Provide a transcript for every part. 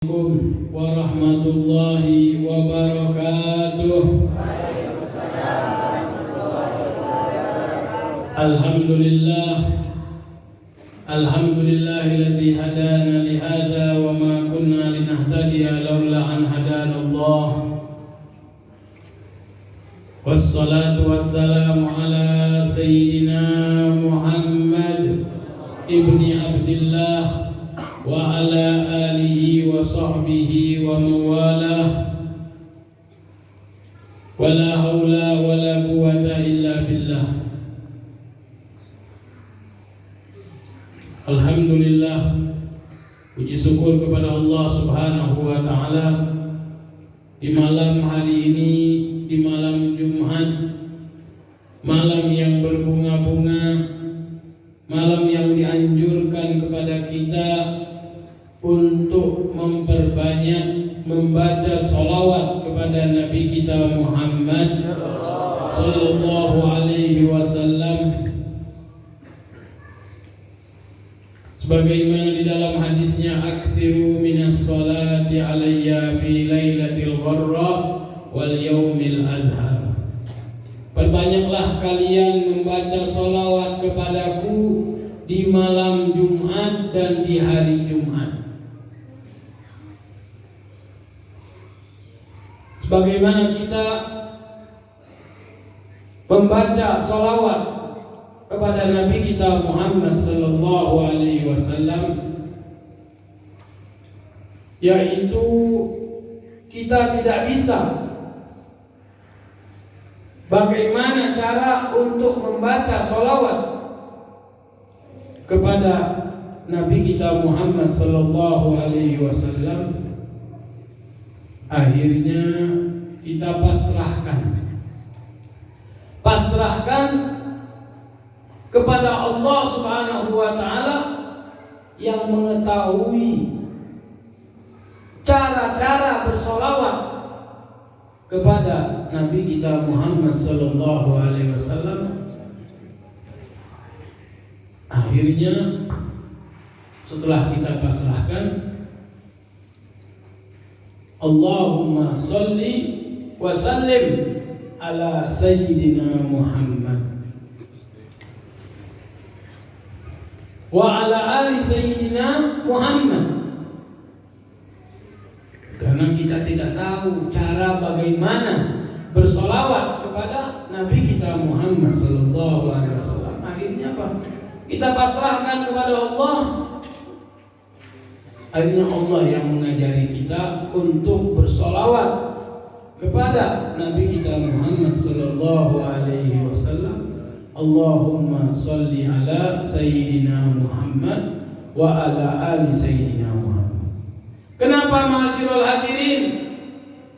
Assalamualaikum warahmatullahi wabarakatuh. Alhamdulillahilladzi hadana li hadza wa ma kunna linahtadiya laula an hadanallah. Wassalatu wassalamu ala sayyidina Muhammad ibni Abdillah wa ala alihi wa sahbihi wa mawalah. Wala haula wala quwata illa billah. Alhamdulillah, puji syukur kepada Allah Subhanahu wa taala di malam hari ini, di malam Jumat, malam yang berbunga-bunga, malam yang dianjurkan kepada kita untuk memperbanyak membaca sholawat kepada Nabi kita Muhammad sallallahu alaihi wasallam, sebagaimana di dalam hadisnya, aktsiru minas sholati alayya fi lailatil gharra wal yaumil adha. Perbanyaklah kalian membaca sholawat kepadaku di malam Jumat dan di hari Jumat. Sebagaimana kita membaca sholawat kepada Nabi kita Muhammad sallallahu alaihi wasallam, yaitu kita tidak bisa bagaimana cara untuk membaca sholawat kepada Nabi kita Muhammad sallallahu alaihi wasallam. Akhirnya kita pasrahkan kepada Allah Subhanahu wa taala yang mengetahui cara-cara bersolawat kepada Nabi kita Muhammad sallallahu alaihi wasallam. Akhirnya setelah kita pasrahkan, Allahumma sholli wa sallim ala sayyidina Muhammad wa ala ali sayyidina Muhammad. Karena kita tidak tahu cara bagaimana bersolawat kepada Nabi kita Muhammad sallallahu alaihi wasallam. Akhirnya apa? Kita pasrahkan kepada Allah. Akhirnya Allah yang mengajari kita untuk bersolawat kepada Nabi kita Muhammad sallallahu alaihi wasallam. Allahumma sholli ala sayyidina Muhammad wa ala ali sayyidina Muhammad. Kenapa ma'asyiral hadirin?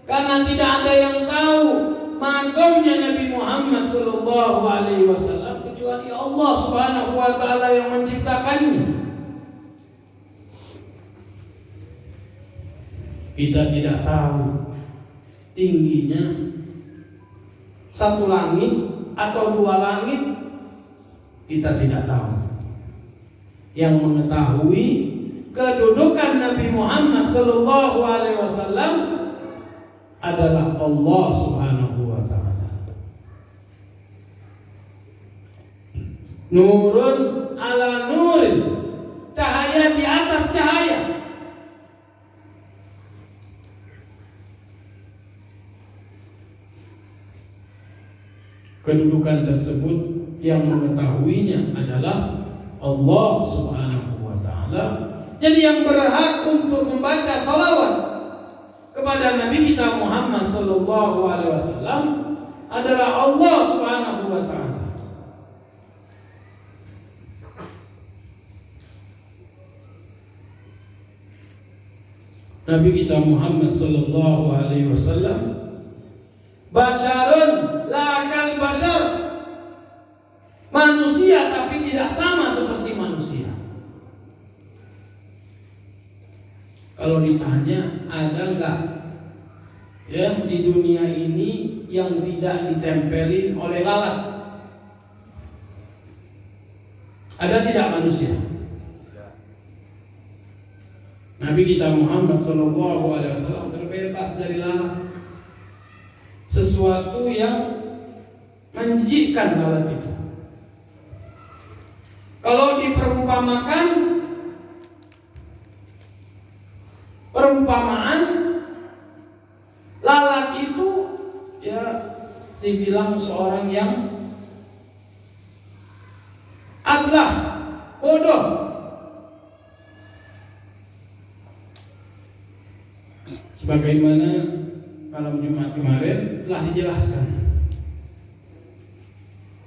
Karena tidak ada yang tahu makamnya Nabi Muhammad sallallahu alaihi wasallam kecuali Allah Subhanahu wa taala yang menciptakannya. Kita tidak tahu tingginya satu langit atau dua langit, kita tidak tahu. Yang mengetahui kedudukan Nabi Muhammad sallallahu alaihi wasallam adalah Allah Subhanahu wa taala. Nurun ala nurin, cahaya di atas cahaya. Kedudukan tersebut yang mengetahuinya adalah Allah Subhanahu wa taala. Jadi yang berhak untuk membaca salawat kepada Nabi kita Muhammad sallallahu alaihi wasallam adalah Allah Subhanahu wa taala. Nabi kita Muhammad sallallahu alaihi wasallam basyarun lakal bashar, manusia tapi tidak sama seperti manusia. Kalau ditanya ada enggak ya di dunia ini yang tidak ditempelin oleh lalat? Ada tidak manusia? Nabi kita Muhammad Shallallahu Alaihi Wasallam terbebas dari lalat. Sesuatu yang menjijikkan lalat itu. Kalau diperumpamakan, perumpamaan lalat itu ya dibilang seorang yang ablah, bodoh. Sebagaimana malam Jumat kemarin telah dijelaskan.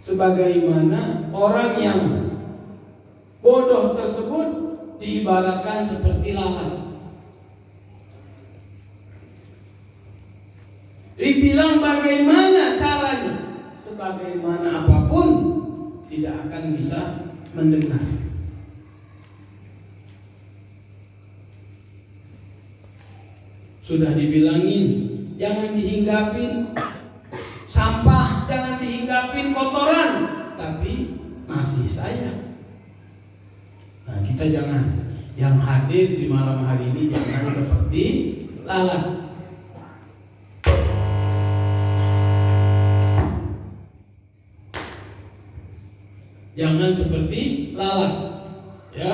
Sebagaimana orang yang bodoh tersebut diibaratkan seperti lalat. Dibilang bagaimana caranya, sebagaimana apapun tidak akan bisa mendengar. Sudah dibilangin jangan dihinggapin sampah, jangan dihinggapin kotoran, tapi masih saja. Nah, kita jangan, yang hadir di malam hari ini jangan seperti lalat. Jangan seperti lalat, ya.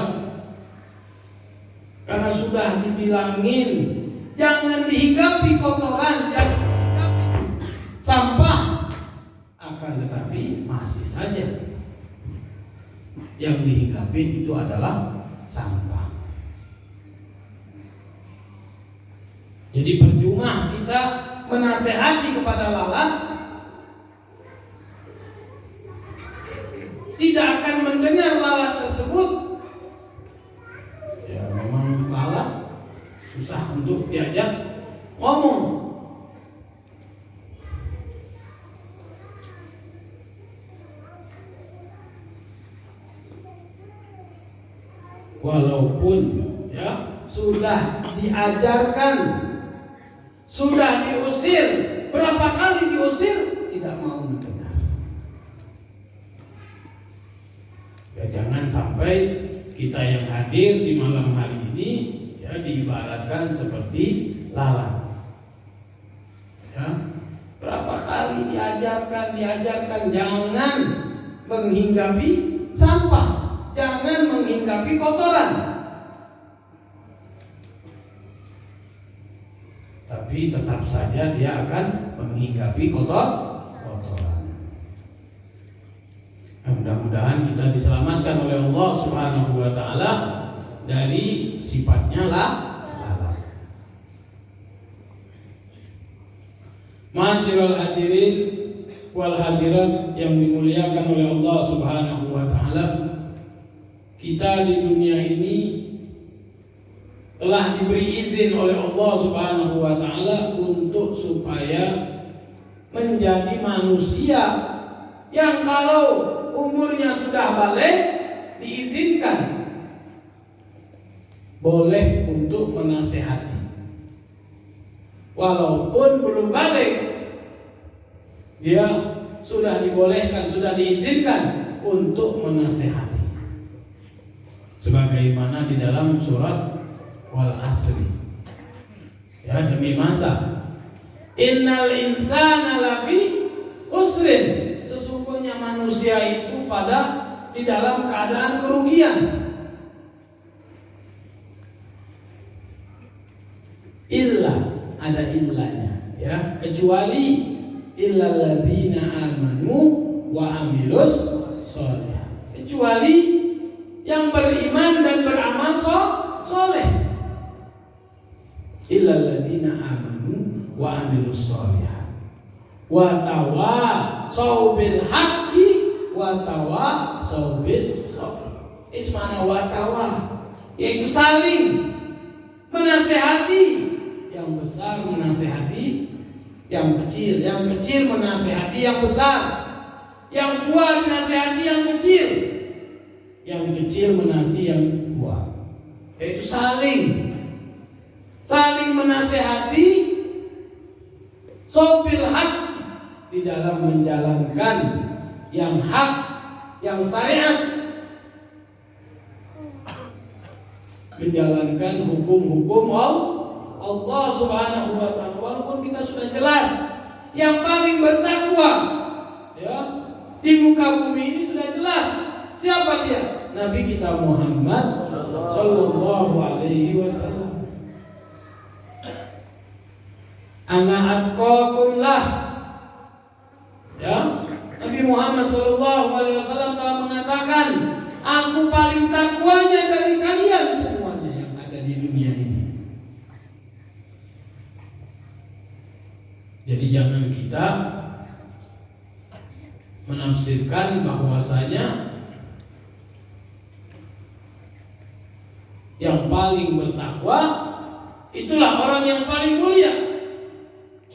Karena sudah dibilangin jangan dihinggapi kotoran, jangan dihinggapi sampah, akan tetapi masih saja yang dihinggapi itu adalah sampah. Jadi percuma kita menasehati kepada lalat, tidak akan mendengar lalat tersebut. Ya memang lalat susah untuk diajak ngomong. Walaupun ya sudah diajarkan, sudah diusir, berapa kali diusir tidak mau mendengar. Ya jangan sampai kita yang hadir di malam hari ini ya diibaratkan seperti lalat. Ya, berapa kali diajarkan jangan menghinggapi sampah, jangan menghinggapi kotoran. Tapi tetap saja dia akan menghinggapi kotoran. Nah, mudah-mudahan kita diselamatkan oleh Allah Subhanahu wa taala dari sifatnya lalat. Ma'asyiral hadirin wal hadirat yang dimuliakan oleh Allah Subhanahu wa taala, kita di dunia ini telah diberi izin oleh Allah Subhanahu wa taala untuk supaya menjadi manusia yang kalau umurnya sudah balik diizinkan boleh untuk menasehati. Walaupun belum balik, dia sudah dibolehkan, sudah diizinkan untuk menasehati. Sebagaimana di dalam surat Wal Asri. Ya, demi masa. Innal insana lafi usrin. Sesungguhnya manusia itu di dalam keadaan kerugian. Illa, ada illanya, ya, kecuali illal ladzina amanu wa amilus sholih. Kecuali yang beriman dan beramal soleh. Illal ladzina amanu wa amilus sholih. Wa tawasau bil haqqi wa tawasau bis sabr. Ismana wa tawa, yaitu saling menasehati, yang besar menasehati yang kecil, yang kecil menasehati yang besar, yang tua menasehati yang kecil, yang kecil menasihati yang tua. Yaitu saling menasehati sobil haq, di dalam menjalankan yang hak, yang syariat. menjalankan hukum-hukum Allah Subhanahu wa taala. Walaupun kita sudah jelas yang paling bertakwa ya di muka bumi ini sudah jelas. Siapa dia? Nabi kita Muhammad sallallahu alaihi wasallam. Ana atqakum lah. Ya, Nabi Muhammad sallallahu alaihi wasallam telah mengatakan, aku paling takwanya dari kalian semuanya yang ada di dunia ini. Jadi jangan kita menafsirkan bahwasanya yang paling bertakwa itulah orang yang paling mulia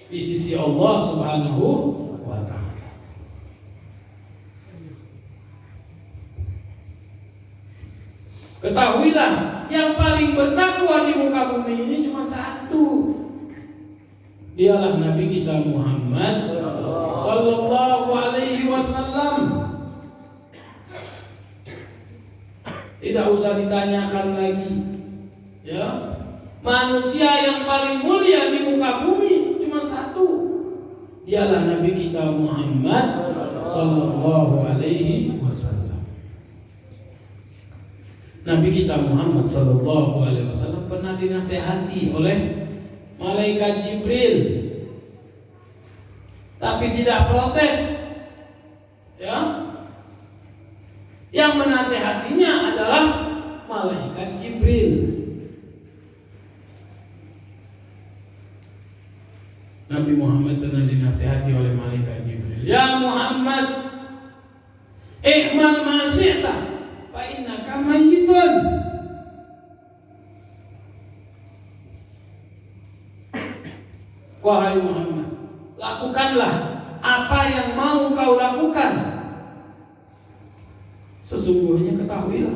di sisi Allah Subhanahu wa taala. Ketahuilah yang paling bertakwa di muka bumi ini cuma satu. Dialah Nabi kita Muhammad sallallahu alaihi wasallam. Tidak usah ditanyakan lagi. Ya. Manusia yang paling mulia di muka bumi cuma satu. Dialah Nabi kita Muhammad sallallahu alaihi wasallam. Nabi kita Muhammad sallallahu alaihi wasallam pernah dinasihati oleh malaikat Jibril, tapi tidak protes. Ya, yang menasehatinya adalah malaikat Jibril. Nabi Muhammad pernah dinasehati oleh malaikat Jibril. Ya Muhammad, i'mal ma syi'ta fa innaka mayyitun. Wahai Muhammad, lakukanlah apa yang mau kau lakukan. Sesungguhnya ketahuilah,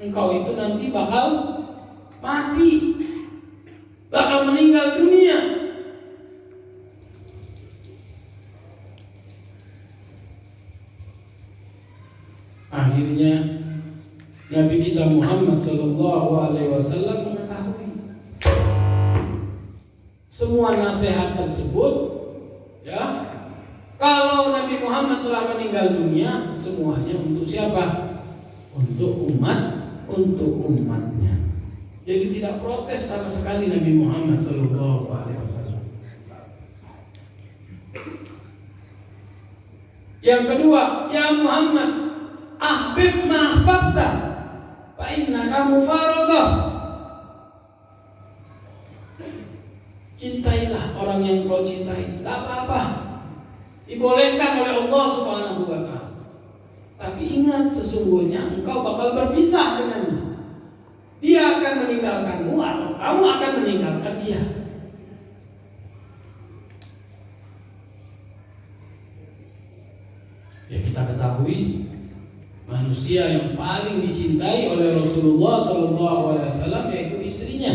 engkau itu nanti bakal mati, bakal meninggal dunia. Akhirnya Nabi kita Muhammad sallallahu alaihi wasallam mengetahui semua nasihat tersebut, ya. Kalau Nabi Muhammad telah meninggal dunia, semuanya untuk siapa? Untuk umatnya. Jadi tidak protes sama sekali Nabi Muhammad sallallahu alaihi wasallam. Yang kedua, ya Muhammad, ahbib ma ahbabta fa innaka mufaraqah. Cintailah orang yang kau cintai, tak apa-apa, dibolehkan oleh Allah Subhanahu wa taala. Tapi ingat, sesungguhnya engkau bakal berpisah dengannya. Dia akan meninggalkanmu atau kamu akan meninggalkan dia. Ya, kita ketahui manusia yang paling dicintai oleh Rasulullah SAW yaitu istrinya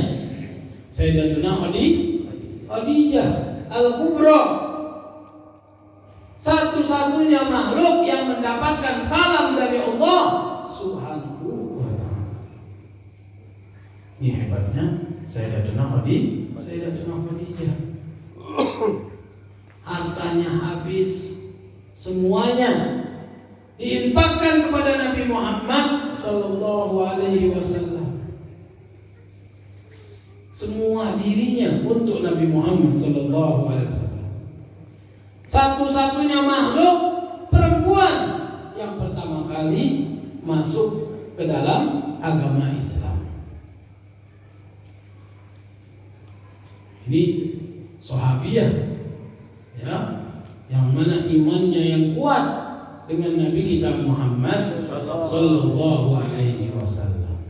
Sayyidatuna Khadijah Al-Kubra, satu-satunya makhluk yang mendapatkan salam dari Allah Subhanahu wa ta'ala. Ini hebatnya Sayyidatuna Khadijah. Hartanya habis, semuanya diinfakkan kepada Nabi Muhammad sallallahu alaihi wasallam. Semua dirinya untuk Nabi Muhammad sallallahu alaihi wasallam. Satu-satunya makhluk perempuan yang pertama kali masuk ke dalam agama Islam. Ini sahabiah, ya, yang mana imannya yang kuat dengan Nabi kita Muhammad sallallahu alaihi wasallam,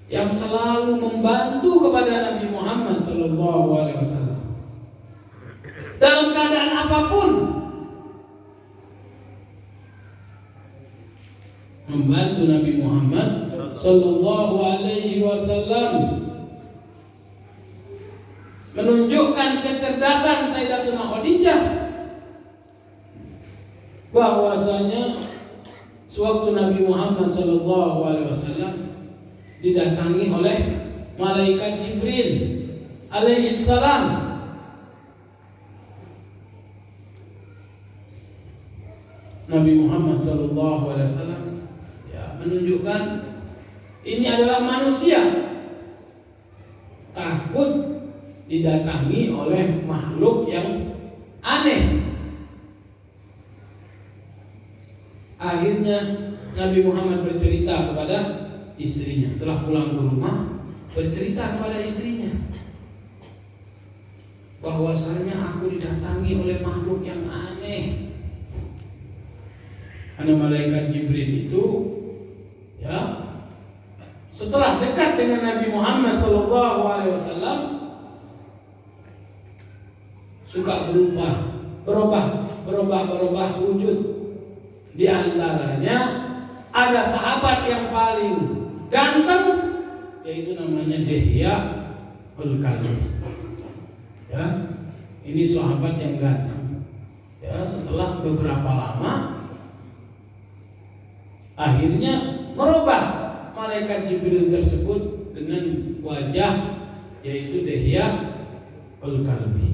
yang selalu membantu kepada Nabi Muhammad sallallahu alaihi wasallam dalam keadaan apapun, membantu Nabi Muhammad sallallahu alaihi wasallam, menunjukkan kecerdasan Sayyidatuna Khadijah bahwasanya sewaktu Nabi Muhammad sallallahu alaihi wasallam didatangi oleh malaikat Jibril alaihi salam. Nabi Muhammad sallallahu alaihi wasallam menunjukkan ini adalah manusia takut didatangi oleh makhluk yang aneh. Akhirnya Nabi Muhammad bercerita kepada istrinya setelah pulang ke rumah, bercerita kepada istrinya bahwasanya aku didatangi oleh makhluk yang aneh. Karena malaikat Jibril itu setelah dekat dengan Nabi Muhammad SAW suka berubah wujud. Di antaranya ada sahabat yang paling ganteng, yaitu namanya Dihya al-Kalbi. Ini sahabat yang ganteng. Setelah beberapa lama akhirnya merubah malaikat Jibril tersebut dengan wajah, yaitu Dihya al-Kalbi.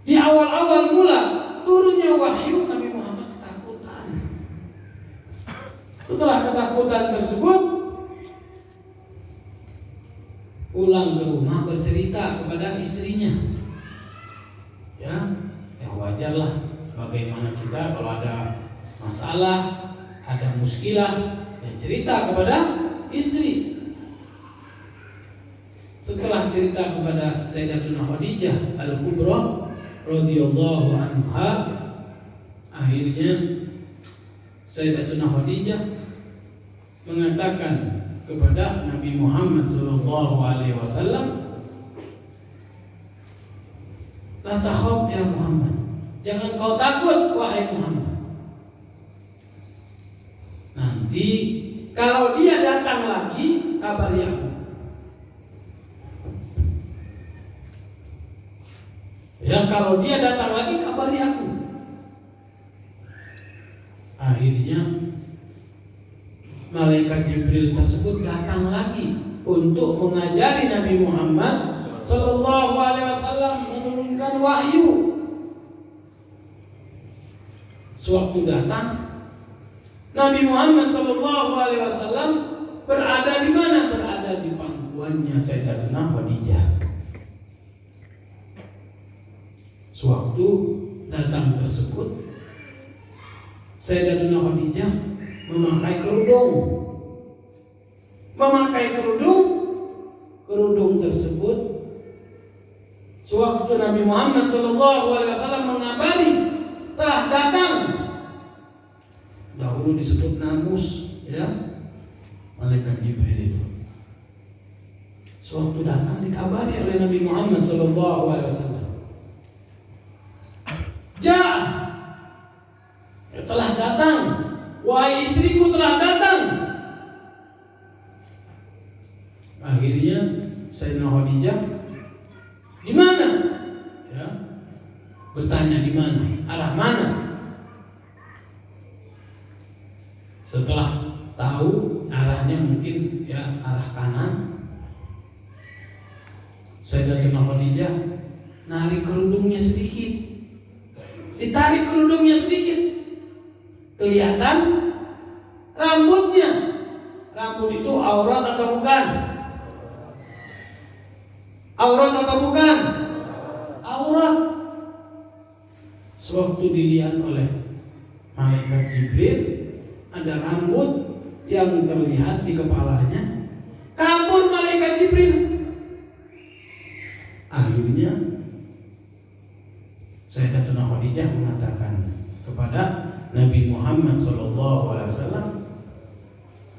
Di awal-awal mula turunnya wahyu, Nabi Muhammad ketakutan. Setelah ketakutan tersebut, pulang ke rumah bercerita kepada istrinya. Ya wajarlah, bagaimana kita kalau ada masalah, ada muskilah, cerita kepada istri. Setelah cerita kepada Sayyidatuna Khadijah Al-Kubra radhiyallahu anha, akhirnya Sayyidatuna Khadijah mengatakan kepada Nabi Muhammad sallallahu alaihi wasallam, "La takhaf ya Muhammad." Jangan kau takut wahai Muhammad. Nanti kalau dia datang lagi, kabari aku. Kalau dia datang lagi, kabari aku. Akhirnya malaikat Jibril tersebut datang lagi untuk mengajari Nabi Muhammad sallallahu alaihi wasallam menurunkan wahyu. Sewaktu datang, Nabi Muhammad sallallahu alaihi wasallam berada di mana? Berada di pangkuannya Sayyidatuna Khadijah. Sewaktu datang tersebut, Sayyidatuna Khadijah memakai kerudung tersebut. Sewaktu Nabi Muhammad SAW mengabari telah datang, dahulu disebut Namus, malaikat Jibril itu. Sewaktu datang dikabari oleh Nabi Muhammad SAW. Telah datang, wahai istriku, telah datang. Akhirnya Sayyidatuna Khadijah, di mana? Bertanya di mana, arah mana. Setelah tahu arahnya mungkin arah kanan, Sayyidatuna Khadijah narik kerudungnya sedikit, ditarik kerudungnya sedikit. Kelihatan rambutnya. Rambut itu aurat atau bukan? Aurat atau bukan? Aurat. Sewaktu dilihat oleh malaikat Jibril, ada rambut yang terlihat di kepalanya. Kabur malaikat Jibril. Akhirnya Sayyidatuna Khadijah mengatakan kepada Nabi Muhammad SAW,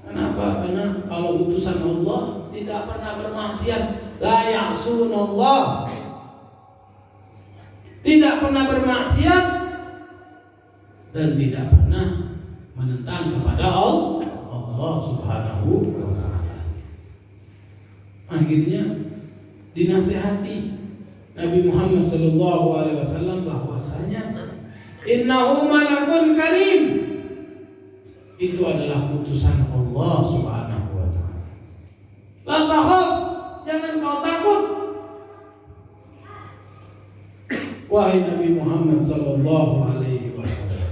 kenapa? Karena kalau utusan Allah tidak pernah bermaksiat, la ya'sunallah, tidak pernah bermaksiat dan tidak pernah menentang kepada Allah Subhanahu wa ta'ala. Akhirnya dinasihati Nabi Muhammad SAW bahwasanya innahu malakun karim, itu adalah utusan Allah Subhanahu wa taala. La takhaf, jangan kau takut. Wahai Nabi Muhammad sallallahu alaihi wasallam.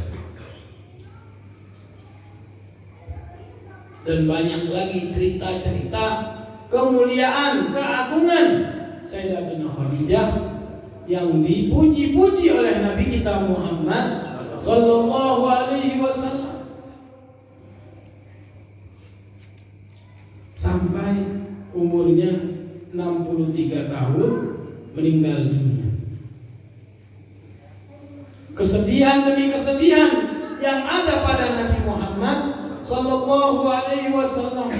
Dan banyak lagi cerita-cerita kemuliaan, keagungan Sayyidatuna Khadijah yang dipuji-puji oleh Nabi kita Muhammad sallallahu alaihi wasallam. Sampai umurnya 63 tahun meninggal dunia. Kesedihan demi kesedihan yang ada pada Nabi Muhammad sallallahu alaihi wasallam.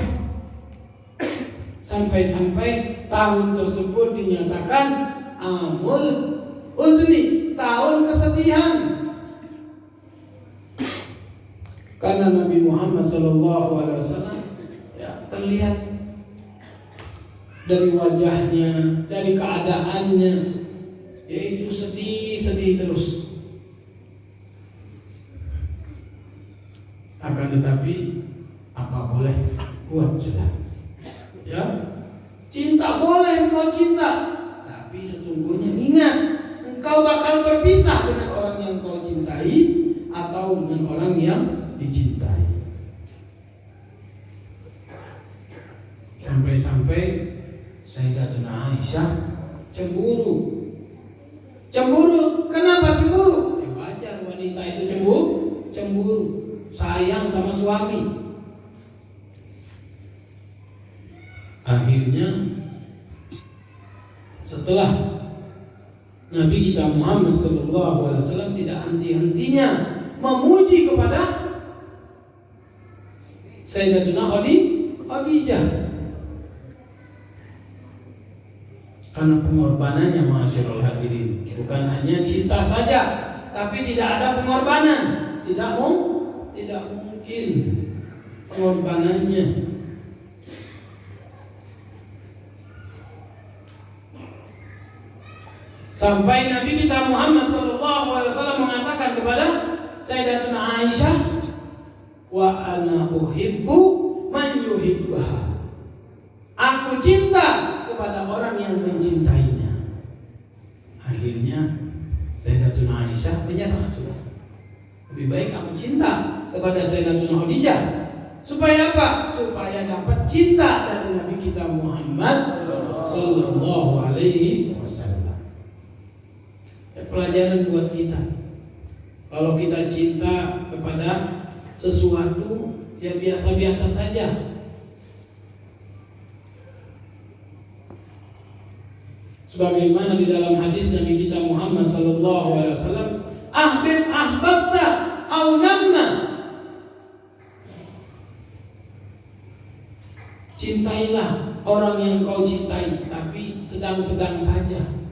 Sampai-sampai tahun tersebut dinyatakan amul uzni, tahun kesedihan. Karena Nabi Muhammad sallallahu alaihi wasallam ya terlihat dari wajahnya, dari keadaannya, yaitu sedih terus. Akan tetapi apa boleh, kuat sudah. Ya, cinta boleh engkau cinta, tapi sesungguhnya ingat, engkau bakal berpisah dengan orang yang kau cintai atau dengan orang yang dicintai. Sampai-sampai Sayyidatuna Aisyah cemburu. Kenapa cemburu? Ya wajar, wanita itu cemburu. Sayang sama suami. Akhirnya setelah Nabi kita Muhammad sallallahu alaihi wasallam tidak henti-hentinya memuji kepada Sayyidatuna Khadijah, karena pengorbanannya, ma'asyiral hadirin, bukan hanya cinta saja, tapi tidak ada pengorbanan, tidak mungkin pengorbanannya. Sampai Nabi kita Muhammad sallallahu alaihi wasallam mengatakan kepada Sayyidatuna Aisyah, wa ana uhibbu man yuhibbaha. Aku cinta kepada orang yang mencintainya. Akhirnya Sayyidatuna Aisyah menyerah sudah. Lebih baik aku cinta kepada Sayyidatuna Khadijah. Supaya apa? Supaya dapat cinta dari Nabi kita Muhammad sallallahu alaihi wasallam. Pelajaran buat kita. Kalau kita cinta kepada sesuatu, ya biasa-biasa saja. Sebagaimana di dalam hadis Nabi kita Muhammad sallallahu alaihi wasallam, ahbib ahbabta au namma. Cintailah orang yang kau cintai, tapi sedang-sedang saja.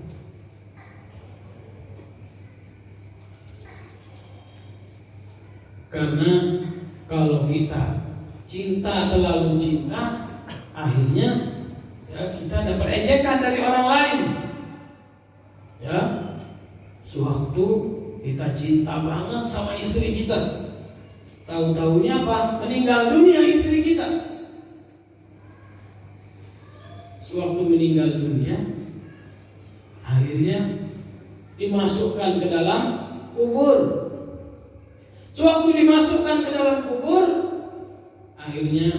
Karena kalau kita cinta, terlalu cinta, akhirnya ya kita dapat ejekan dari orang lain. Ya, sewaktu kita cinta banget sama istri kita, tahu-tahunya apa? Meninggal dunia istri kita. Sewaktu meninggal dunia, akhirnya dimasukkan ke dalam kubur. Sewaktu dimasukkan ke dalam kubur, akhirnya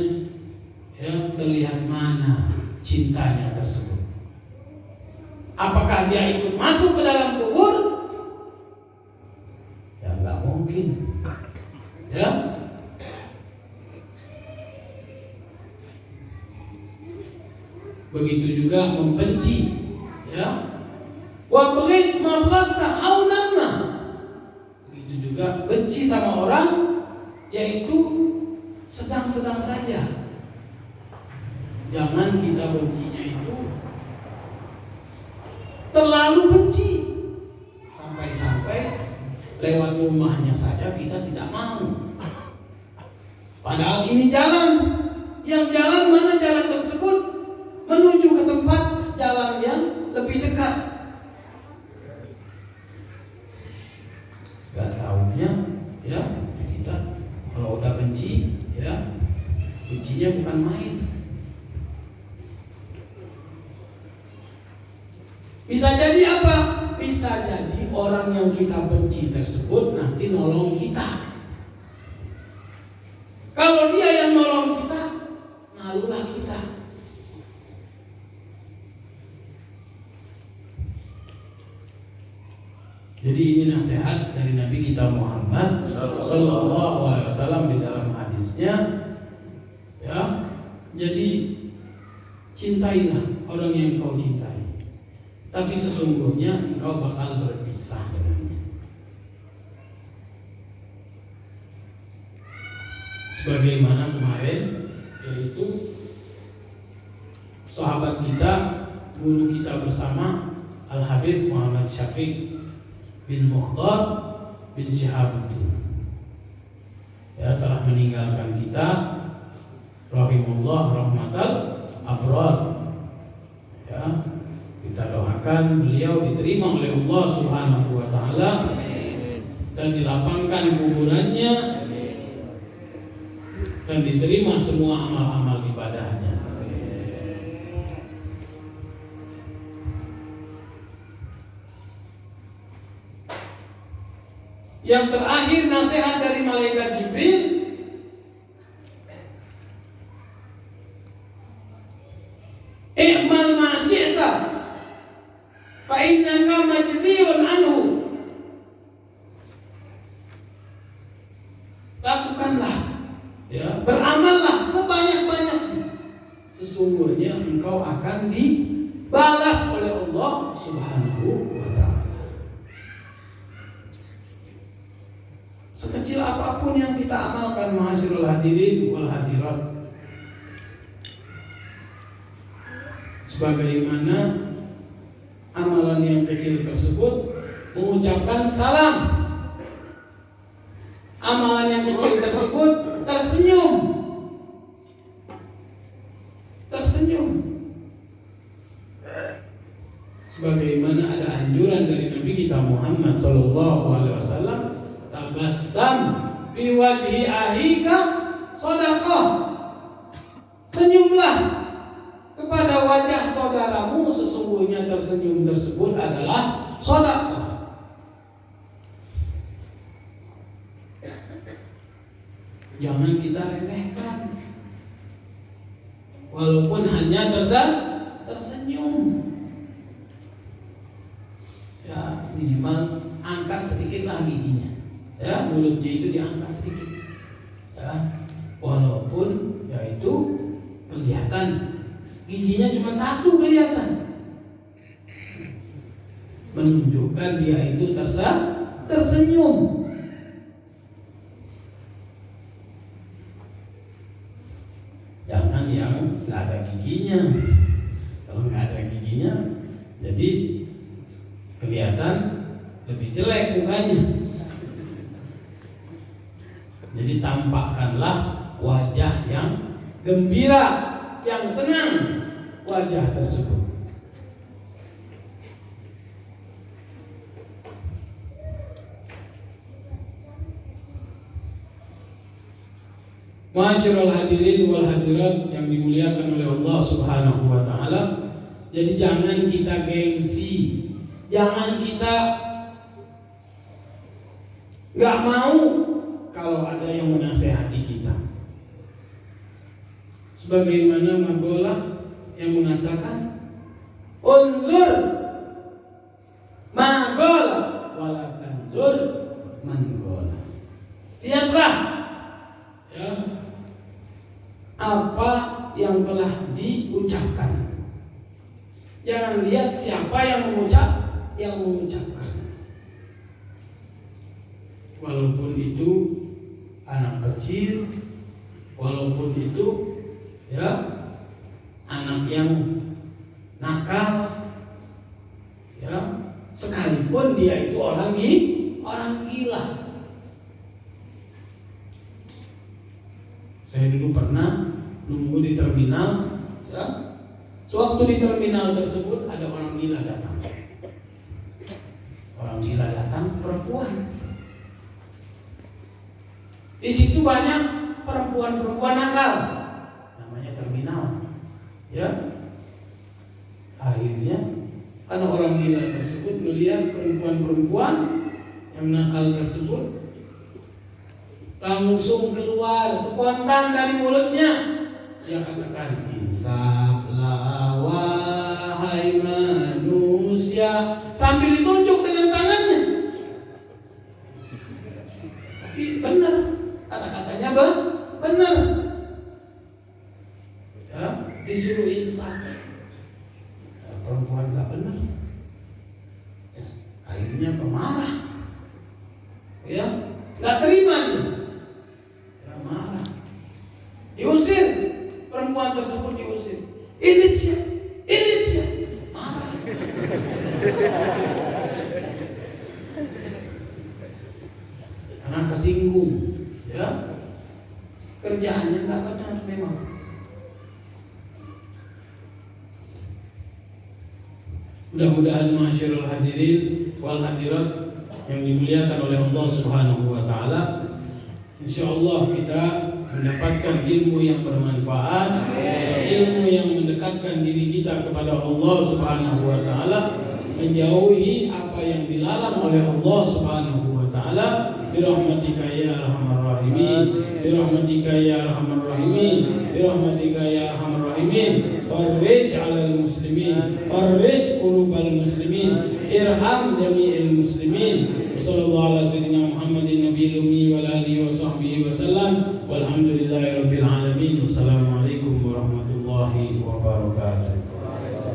ya terlihat mana cintanya tersebut. Apakah dia ikut masuk ke dalam kubur? Ya nggak mungkin. Ya. Begitu juga membenci. Ya. Wa bagid ma bagata au namma. Juga benci sama orang, yaitu sedang-sedang saja. Jangan kita bencinya itu terlalu benci, sampai-sampai lewat rumahnya saja kita tidak mau. Padahal ini jalan, yang jalan mana jalan tersebut menuju ke tempat jalan yang lebih dekat. Gak taunya ya kita kalau udah benci konsekuensinya bukan main. Bisa jadi apa? Bisa jadi orang yang kita benci tersebut nanti nolong kita. Kalau dia yang nolong kita, malulah kita. Jadi ini nasihat dari Nabi kita Muhammad Sallallahu Alaihi Wasallam di dalam hadisnya, ya. Jadi cintailah orang yang kau cintai, tapi sesungguhnya engkau bakal berpisah dengannya. Sebagaimana kemarin, yaitu sahabat kita, guru kita bersama Al-Habib Muhammad Syafiq bin Muhdar bin Syihabuddin, ya, telah meninggalkan kita, rahimullah rahmatal abrar. Ya, kita doakan beliau diterima oleh Allah Subhanahu wa taala dan dilapangkan kuburannya dan diterima semua amal-amal ibadahnya. Yang terakhir, nasihat dari malaikat Jibril, i'mal ma syi'ta fa innaka majziyun anhu. Lakukanlah, ya, beramallah sebanyak-banyaknya, sesungguhnya engkau akan dibalas oleh Allah Subhanahu wa ta'ala. Sekecil apapun yang kita amalkan, ma'asyiral hadirin wal hadirat, sebagaimana amalan yang kecil tersebut, mengucapkan salam, amalan yang kecil tersebut tersenyum, sebagaimana ada anjuran dari Nabi kita Muhammad Sallallahu Alaihi Wasallam, tabassam bi wajhi ahika shadaqah, senyumlah kepada wajah saudaramu, sesungguhnya tersenyum tersebut adalah shadaqah. Jangan kita remehkan, walaupun hanya tersenyum. Ya, minimal angkat sedikitlah giginya. Ya, mulutnya itu diangkat sedikit. Ya, walaupun ya itu kelihatan giginya cuma satu kelihatan, menunjukkan dia itu tersenyum. Jangan yang nggak ada giginya. Kalau nggak ada giginya, jadi kelihatan lebih jelek mukanya. Jadi tampakkanlah wajah yang gembira, yang senang wajah tersebut. Ma'asyiral hadirin wal hadirat yang dimuliakan oleh Allah Subhanahu wa taala. Jadi jangan kita gengsi, jangan kita nggak mau kalau ada yang menasehati kita. Sebagaimana Magola yang mengatakan, unzur Magola wala tanzur Mangola. Lihatlah, ya, apa yang telah diucapkan. Jangan lihat siapa yang mengucapkan. Walaupun itu anak kecil, walaupun itu ya anak yang nakal, ya, sekalipun dia itu orang gila. Saya dulu pernah nunggu di terminal, ya. Sewaktu di terminal tersebut ada orang gila datang. Orang gila datang, perempuan. Di situ banyak perempuan-perempuan nakal. Ya, akhirnya karena orang gila tersebut melihat perempuan-perempuan yang nakal tersebut langsung keluar spontan dari mulutnya, dia katakan, insaflah wahai manusia, sambil ditunjuk dengan tangannya. Tapi benar, kata-katanya benar. Ya, disuruh insaf. Perempuan gak benar, ya, akhirnya pemarah, ya, gak terima dia, ya, marah, diusir, perempuan tersebut diusir, ini dia, marah, karena kesinggung, ya, kerjaannya gak benar memang. Mudah-mudahan masyarul hadirin wal hadirat yang dimuliakan oleh Allah Subhanahu wa taala, insyaallah kita mendapatkan ilmu yang bermanfaat, ilmu yang mendekatkan diri kita kepada Allah Subhanahu wa taala, menjauhi apa yang dilarang oleh Allah Subhanahu wa taala. Birahmatika ya arhamar rahimin, birahmatika ya arhamar rahimin, birahmatika ya arhamar rahimin. Farrij 'alal muslimin, farrij qulubal muslimin, irham jami'il muslimin. Wassallallahu ala sayyidina Muhammadin nabiyil ummi wa alihi wa sahbihi wasallam. Walhamdulillahirabbil alamin. Wassalamualaikum warahmatullahi wabarakatuh.